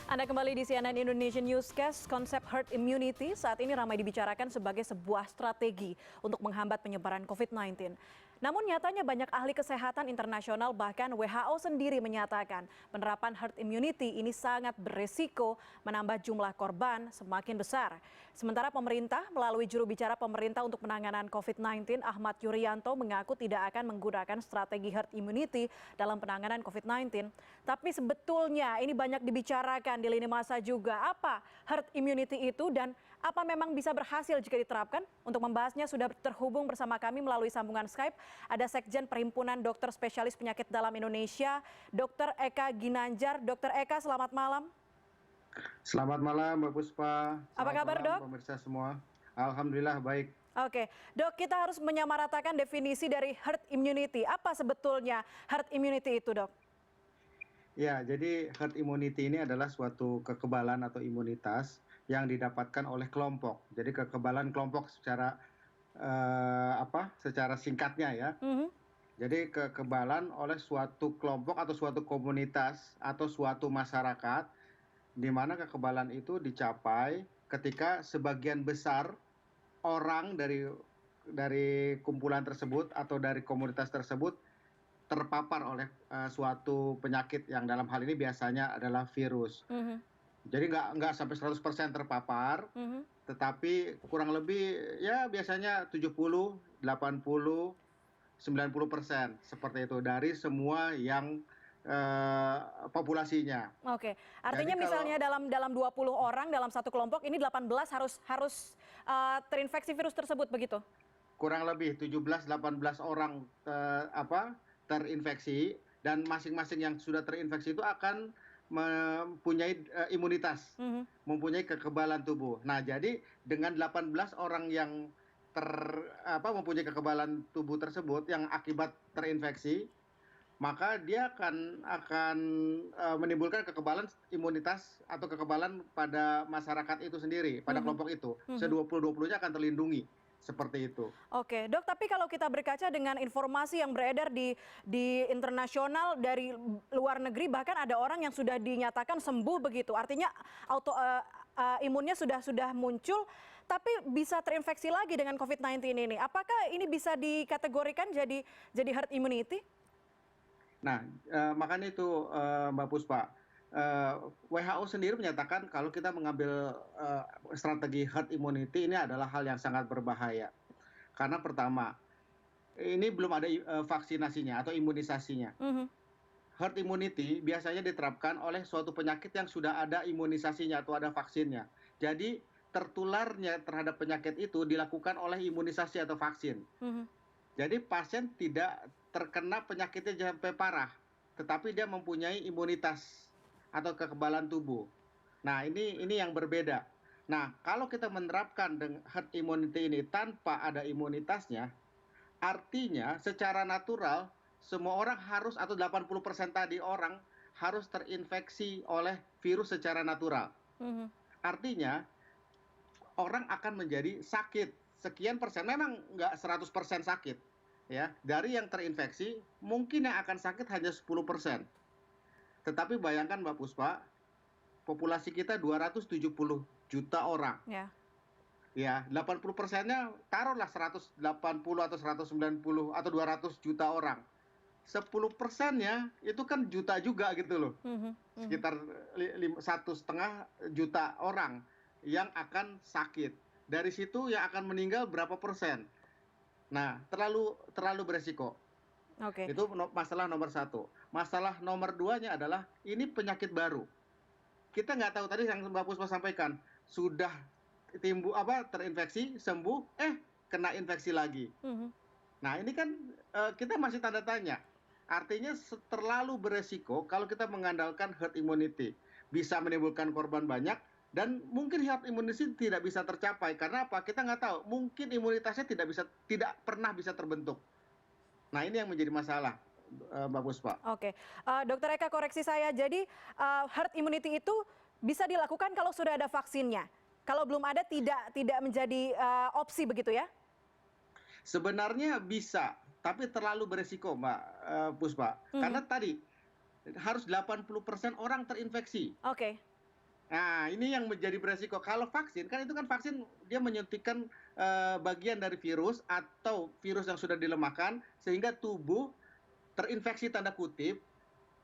Anda kembali di CNN Indonesian Newscast. Konsep herd immunity saat ini ramai dibicarakan sebagai sebuah strategi untuk menghambat penyebaran COVID-19. Namun nyatanya banyak ahli kesehatan internasional bahkan WHO sendiri menyatakan penerapan herd immunity ini sangat beresiko menambah jumlah korban semakin besar. Sementara pemerintah melalui juru bicara pemerintah untuk penanganan COVID-19 Ahmad Yuryanto mengaku tidak akan menggunakan strategi herd immunity dalam penanganan COVID-19. Tapi sebetulnya ini banyak dibicarakan di lini masa juga. Apa herd immunity itu dan apa memang bisa berhasil jika diterapkan? Untuk membahasnya sudah terhubung bersama kami melalui sambungan Skype ada Sekjen Perhimpunan Dokter Spesialis Penyakit Dalam Indonesia, Dr. Eka Ginanjar. Dr. Eka, selamat malam. Selamat malam, Mbak Puspa. Apa kabar, Dok? Pemirsa semua. Alhamdulillah baik. Oke, Dok, kita harus menyamaratakan definisi dari herd immunity. Apa sebetulnya herd immunity itu, Dok? Ya, jadi herd immunity ini adalah suatu kekebalan atau imunitas yang didapatkan oleh kelompok. Jadi kekebalan kelompok secara singkatnya ya. Jadi kekebalan oleh suatu kelompok atau suatu komunitas atau suatu masyarakat, di mana kekebalan itu dicapai ketika sebagian besar orang dari kumpulan tersebut atau dari komunitas tersebut terpapar oleh suatu penyakit yang dalam hal ini biasanya adalah virus. Jadi nggak sampai 100% terpapar, tetapi kurang lebih ya biasanya 70, 80, 90% seperti itu dari semua yang populasinya. Oke, artinya misalnya dalam 20 orang dalam satu kelompok ini 18 harus terinfeksi virus tersebut begitu? Kurang lebih 17-18 orang terinfeksi dan masing-masing yang sudah terinfeksi itu akan mempunyai imunitas, mempunyai kekebalan tubuh. Nah, jadi dengan 18 orang yang mempunyai kekebalan tubuh tersebut yang akibat terinfeksi, maka dia akan menimbulkan kekebalan imunitas atau kekebalan pada masyarakat itu sendiri, pada kelompok itu. Se-20-20-nya akan terlindungi. Seperti itu. Oke, Dok, tapi kalau kita berkaca dengan informasi yang beredar di internasional dari luar negeri, bahkan ada orang yang sudah dinyatakan sembuh begitu. Artinya imunnya sudah muncul, tapi bisa terinfeksi lagi dengan COVID-19 ini. Apakah ini bisa dikategorikan jadi herd immunity? Nah, makanya itu Mbak Puspa. WHO sendiri menyatakan kalau kita mengambil strategi herd immunity ini adalah hal yang sangat berbahaya. Karena pertama, ini belum ada vaksinasinya atau imunisasinya. Herd immunity biasanya diterapkan oleh suatu penyakit yang sudah ada imunisasinya atau ada vaksinnya. Jadi tertularnya terhadap penyakit itu dilakukan oleh imunisasi atau vaksin. Jadi pasien tidak terkena penyakitnya sampai parah, tetapi dia mempunyai imunitas atau kekebalan tubuh. Nah, ini yang berbeda. Nah, kalau kita menerapkan herd immunity ini tanpa ada imunitasnya, artinya secara natural semua orang harus atau 80% tadi orang harus terinfeksi oleh virus secara natural. Artinya orang akan menjadi sakit sekian persen, memang nggak 100% sakit. Ya, dari yang terinfeksi mungkin yang akan sakit hanya 10%. Tetapi bayangkan Mbak Puspa, populasi kita 270 juta orang. Ya, 80%-nya taruhlah 180 atau 190 atau 200 juta orang. 10%-nya itu kan juta juga gitu loh. Sekitar 1,5 juta orang yang akan sakit. Dari situ yang akan meninggal berapa persen? Nah, terlalu beresiko. Itu masalah nomor satu. Masalah nomor duanya adalah ini penyakit baru. Kita nggak tahu, tadi yang Mbak Puspa sampaikan sudah terinfeksi sembuh, kena infeksi lagi. Nah, ini kan kita masih tanda tanya. Artinya terlalu beresiko kalau kita mengandalkan herd immunity, bisa menimbulkan korban banyak dan mungkin herd immunity tidak bisa tercapai karena apa? Kita nggak tahu. Mungkin imunitasnya tidak pernah bisa terbentuk. Nah, ini yang menjadi masalah, Mbak Puspa. Oke, Dokter Eka, koreksi saya. Jadi herd immunity itu bisa dilakukan kalau sudah ada vaksinnya. Kalau belum ada tidak menjadi opsi begitu ya? Sebenarnya bisa, tapi terlalu beresiko, Mbak Puspa. Karena tadi harus 80% orang terinfeksi. Nah, ini yang menjadi beresiko. Kalau vaksin, kan itu kan vaksin dia menyuntikkan bagian dari virus atau virus yang sudah dilemahkan sehingga tubuh terinfeksi tanda kutip,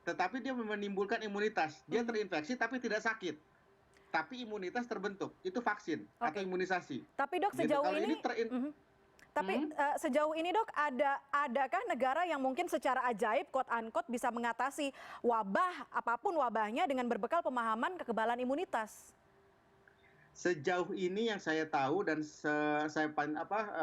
tetapi dia menimbulkan imunitas. Dia Mhm. terinfeksi tapi tidak sakit, tapi imunitas terbentuk. Itu vaksin atau Oke. imunisasi. Tapi Dok Gitu. sejauh Kalau ini ini terin mhm. Tapi, hmm? sejauh ini Dok, adakah negara yang mungkin secara ajaib, quote unquote, bisa mengatasi wabah, apapun wabahnya dengan berbekal pemahaman kekebalan imunitas? Sejauh ini yang saya tahu dan saya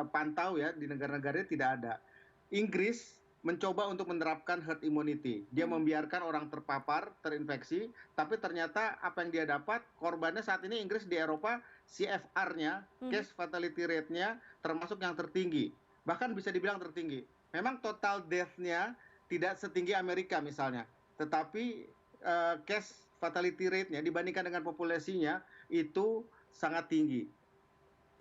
pantau ya di negara-negara tidak ada. Inggris mencoba untuk menerapkan herd immunity. Dia Mhm, membiarkan orang terpapar, terinfeksi, tapi ternyata apa yang dia dapat, korbannya saat ini Inggris di Eropa, CFR-nya, mhm. case fatality rate-nya termasuk yang tertinggi. Bahkan bisa dibilang tertinggi. Memang total death-nya tidak setinggi Amerika misalnya, tetapi case fatality rate-nya dibandingkan dengan populasinya itu sangat tinggi.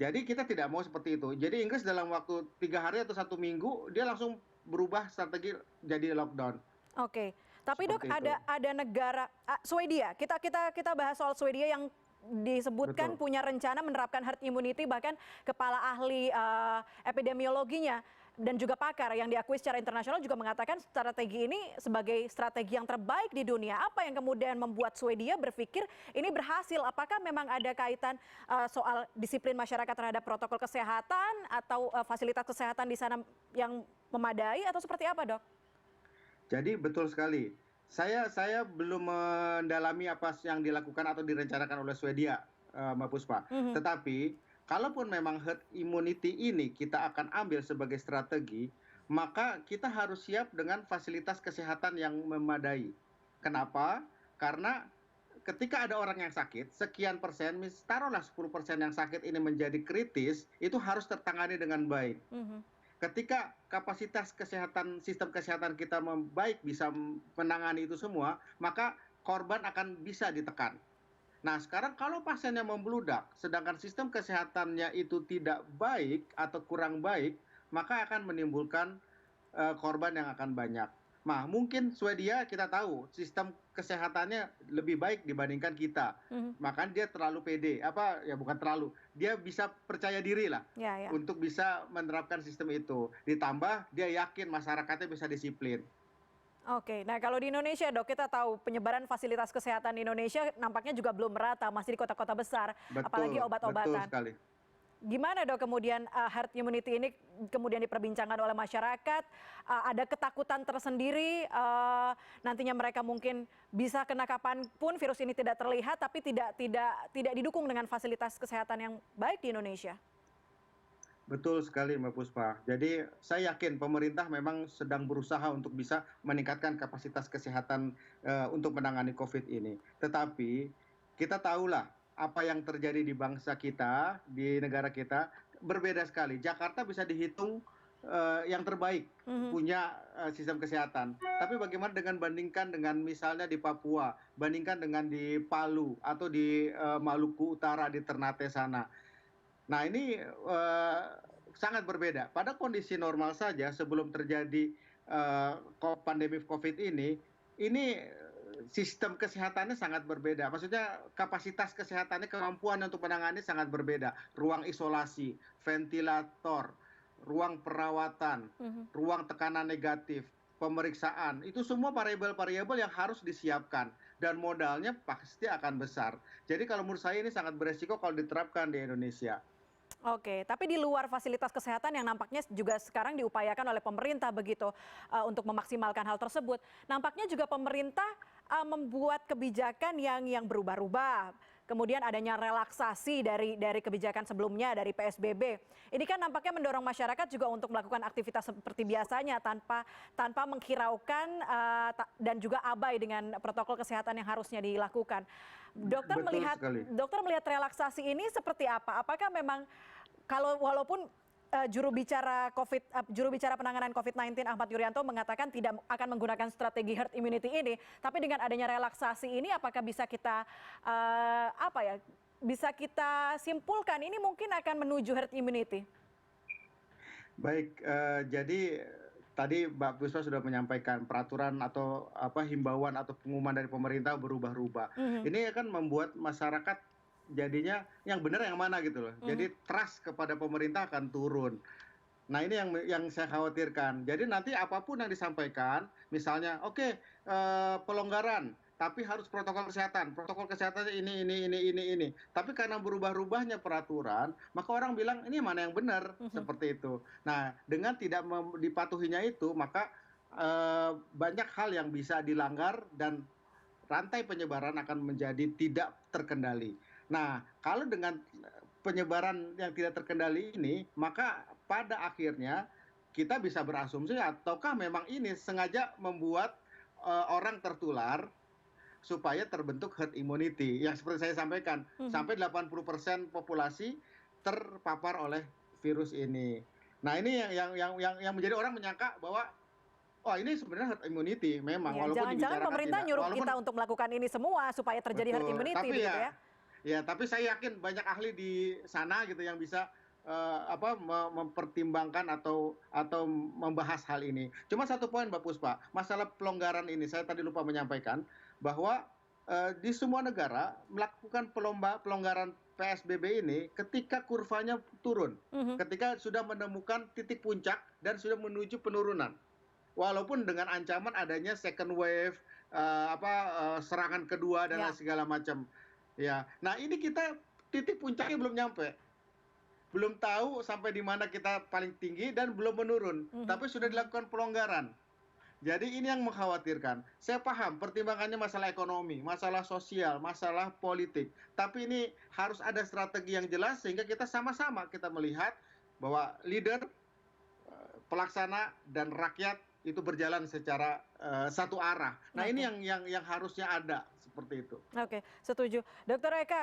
Jadi kita tidak mau seperti itu. Jadi Inggris dalam waktu 3 hari atau 1 minggu dia langsung berubah strategi jadi lockdown Oke. Tapi Dok, seperti itu. ada negara Swedia, kita bahas soal Swedia yang disebutkan Betul. punya rencana menerapkan herd immunity, bahkan kepala ahli, epidemiologinya dan juga pakar yang diakui secara internasional juga mengatakan strategi ini sebagai strategi yang terbaik di dunia. Apa yang kemudian membuat Swedia berpikir ini berhasil? Apakah memang ada kaitan, soal disiplin masyarakat terhadap protokol kesehatan atau, fasilitas kesehatan di sana yang memadai atau seperti apa, Dok? Jadi betul sekali. Saya belum mendalami apa yang dilakukan atau direncanakan oleh Swedia, Mbak Puspa. Mhm, Tetapi kalaupun memang herd immunity ini kita akan ambil sebagai strategi, maka kita harus siap dengan fasilitas kesehatan yang memadai. Kenapa? Karena ketika ada orang yang sakit, sekian persen, taruhlah 10% yang sakit ini menjadi kritis, itu harus tertangani dengan baik. mhm. Ketika kapasitas kesehatan, sistem kesehatan kita membaik bisa menangani itu semua, maka korban akan bisa ditekan. Nah, sekarang kalau pasiennya membludak, sedangkan sistem kesehatannya itu tidak baik atau kurang baik, maka akan menimbulkan korban yang akan banyak. Nah, mungkin Swedia kita tahu sistem kesehatannya lebih baik dibandingkan kita. Mhm. Makanya dia terlalu pede, apa ya bukan terlalu, dia bisa percaya diri lah Ya, ya. untuk bisa menerapkan sistem itu. Ditambah dia yakin masyarakatnya bisa disiplin. Oke, nah kalau di Indonesia Dok, kita tahu penyebaran fasilitas kesehatan di Indonesia nampaknya juga belum merata, masih di kota-kota besar, apalagi Betul, betul obat-obatan. sekali. Gimana Dok kemudian herd immunity ini kemudian diperbincangkan oleh masyarakat, ada ketakutan tersendiri, nantinya mereka mungkin bisa kena kapanpun virus ini tidak terlihat, tapi tidak didukung dengan fasilitas kesehatan yang baik di Indonesia? Betul sekali Mbak Puspa. Jadi saya yakin pemerintah memang sedang berusaha untuk bisa meningkatkan kapasitas kesehatan untuk menangani COVID ini. Tetapi kita tahulah apa yang terjadi di bangsa kita, di negara kita berbeda sekali. Jakarta bisa dihitung yang terbaik Mhm. punya sistem kesehatan. Tapi bagaimana dengan bandingkan dengan misalnya di Papua, bandingkan dengan di Palu atau di Maluku Utara di Ternate sana. Nah ini sangat berbeda. Pada kondisi normal saja sebelum terjadi pandemi COVID ini sistem kesehatannya sangat berbeda. Maksudnya kapasitas kesehatannya, kemampuan untuk menangani sangat berbeda. Ruang isolasi, ventilator, ruang perawatan, Mhm. ruang tekanan negatif, pemeriksaan, itu semua variabel-variabel yang harus disiapkan dan modalnya pasti akan besar. Jadi kalau menurut saya ini sangat beresiko kalau diterapkan di Indonesia. Oke, tapi di luar fasilitas kesehatan yang nampaknya juga sekarang diupayakan oleh pemerintah begitu, untuk memaksimalkan hal tersebut. Nampaknya juga pemerintah, membuat kebijakan yang berubah-ubah. Kemudian adanya relaksasi dari kebijakan sebelumnya, dari PSBB. Ini kan nampaknya mendorong masyarakat juga untuk melakukan aktivitas seperti biasanya tanpa menghiraukan, dan juga abai dengan protokol kesehatan yang harusnya dilakukan. Dokter Betul melihat sekali. dokter melihat relaksasi ini seperti apa? Apakah memang kalau walaupun, juru bicara penanganan COVID-19 Ahmad Yuryanto mengatakan tidak akan menggunakan strategi herd immunity ini, tapi dengan adanya relaksasi ini apakah bisa kita, apa ya, bisa kita simpulkan ini mungkin akan menuju herd immunity? Baik, jadi tadi Mbak Puspa sudah menyampaikan peraturan atau himbauan atau pengumuman dari pemerintah berubah-ubah. Mhm, Ini akan membuat masyarakat jadinya yang benar yang mana gitu loh. mhm. Jadi trust kepada pemerintah akan turun. Nah, ini yang saya khawatirkan. Jadi nanti apapun yang disampaikan, misalnya, oke, pelonggaran, tapi harus protokol kesehatan. Protokol kesehatannya ini. Tapi karena berubah-ubahnya peraturan, maka orang bilang ini mana yang benar, Mhm. seperti itu. Nah, dengan tidak dipatuhinya itu, maka banyak hal yang bisa dilanggar dan rantai penyebaran akan menjadi tidak terkendali. Nah, kalau dengan penyebaran yang tidak terkendali ini, maka pada akhirnya kita bisa berasumsi ataukah memang ini sengaja membuat orang tertular supaya terbentuk herd immunity yang seperti saya sampaikan, Mhm. sampai 80% populasi terpapar oleh virus ini. Nah, ini yang menjadi orang menyangka bahwa oh, ini sebenarnya herd immunity memang Ya, walaupun jangan-jangan dibicarakan pemerintah tidak, nyuruh walaupun kita untuk melakukan ini semua supaya terjadi herd betul, immunity tapi begitu ya ya? ya, tapi saya yakin banyak ahli di sana gitu yang bisa mempertimbangkan atau membahas hal ini. Cuma satu poin Mbak Puspa, masalah pelonggaran ini saya tadi lupa menyampaikan bahwa di semua negara melakukan pelonggaran PSBB ini ketika kurvanya turun, Mhm. ketika sudah menemukan titik puncak dan sudah menuju penurunan. Walaupun dengan ancaman adanya second wave, serangan kedua dan lain Ya. segala macam. Ya, nah ini kita titik puncaknya belum nyampe, belum tahu sampai di mana kita paling tinggi dan belum menurun, Mhm, tapi sudah mhm. dilakukan pelonggaran. Jadi ini yang mengkhawatirkan. Saya paham pertimbangannya masalah ekonomi, masalah sosial, masalah politik. Tapi ini harus ada strategi yang jelas sehingga kita sama-sama kita melihat bahwa leader, pelaksana dan rakyat itu berjalan secara satu arah. Nah, ini Oke. yang harusnya ada seperti itu. Oke, setuju. Dokter Eka,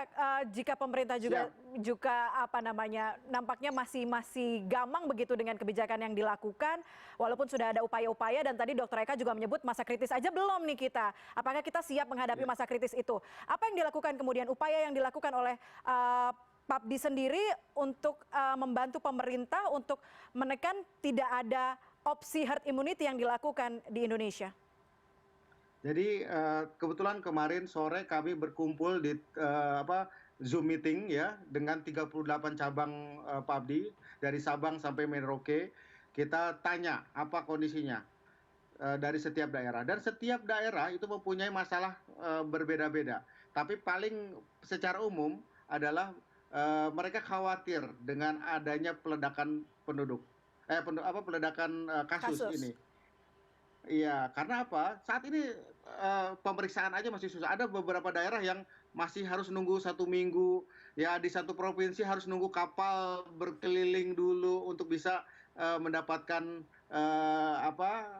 jika pemerintah juga Siap. juga apa namanya, nampaknya masih masih gamang begitu dengan kebijakan yang dilakukan, walaupun sudah ada upaya-upaya dan tadi Dokter Eka juga menyebut masa kritis aja belum nih kita. Apakah kita siap menghadapi Ya. masa kritis itu? Apa yang dilakukan kemudian, upaya yang dilakukan oleh PAPDI sendiri untuk membantu pemerintah untuk menekan tidak ada opsi herd immunity yang dilakukan di Indonesia? Jadi kebetulan kemarin sore kami berkumpul di Zoom meeting ya dengan 38 cabang PABDI dari Sabang sampai Merauke. Kita tanya apa kondisinya dari setiap daerah dan setiap daerah itu mempunyai masalah berbeda-beda. Tapi paling secara umum adalah mereka khawatir dengan adanya peledakan penduduk, peledakan kasus Kasus. ini. Iya, karena apa? Saat ini pemeriksaan aja masih susah. Ada beberapa daerah yang masih harus nunggu 1 minggu. Ya, di satu provinsi harus nunggu kapal berkeliling dulu untuk bisa mendapatkan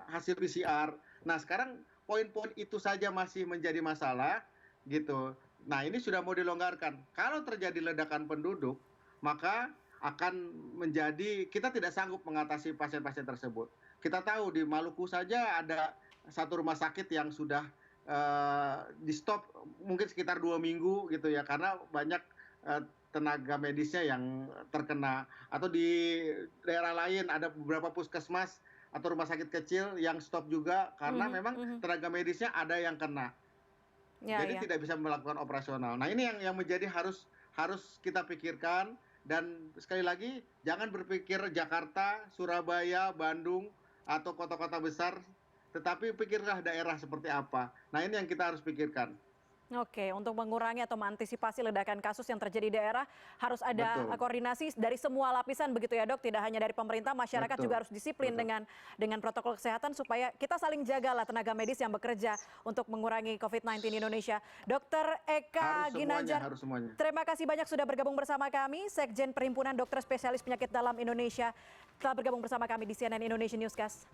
hasil PCR. Nah, sekarang poin-poin itu saja masih menjadi masalah, gitu. Nah, ini sudah mau dilonggarkan. Kalau terjadi ledakan penduduk, maka akan menjadi kita tidak sanggup mengatasi pasien-pasien tersebut. Kita tahu di Maluku saja ada satu rumah sakit yang sudah di stop mungkin sekitar 2 minggu gitu ya karena banyak tenaga medisnya yang terkena atau di daerah lain ada beberapa puskesmas atau rumah sakit kecil yang stop juga karena Mhm, memang mhm. tenaga medisnya ada yang kena. Ya, Jadi ya. tidak bisa melakukan operasional. Nah, ini yang menjadi harus kita pikirkan dan sekali lagi jangan berpikir Jakarta, Surabaya, Bandung atau kota-kota besar, tetapi pikirlah daerah seperti apa. Nah, ini yang kita harus pikirkan. Oke, untuk mengurangi atau mengantisipasi ledakan kasus yang terjadi di daerah, harus ada Betul, koordinasi dari semua lapisan begitu ya dok, tidak hanya dari pemerintah, masyarakat betul, juga harus disiplin betul. dengan protokol kesehatan supaya kita saling jagalah tenaga medis yang bekerja untuk mengurangi COVID-19 di Indonesia. Dokter Eka Ginanjar, Harus semuanya. terima kasih banyak sudah bergabung bersama kami, Sekjen Perhimpunan Dokter Spesialis Penyakit Dalam Indonesia, telah bergabung bersama kami di CNN Indonesian Newscast.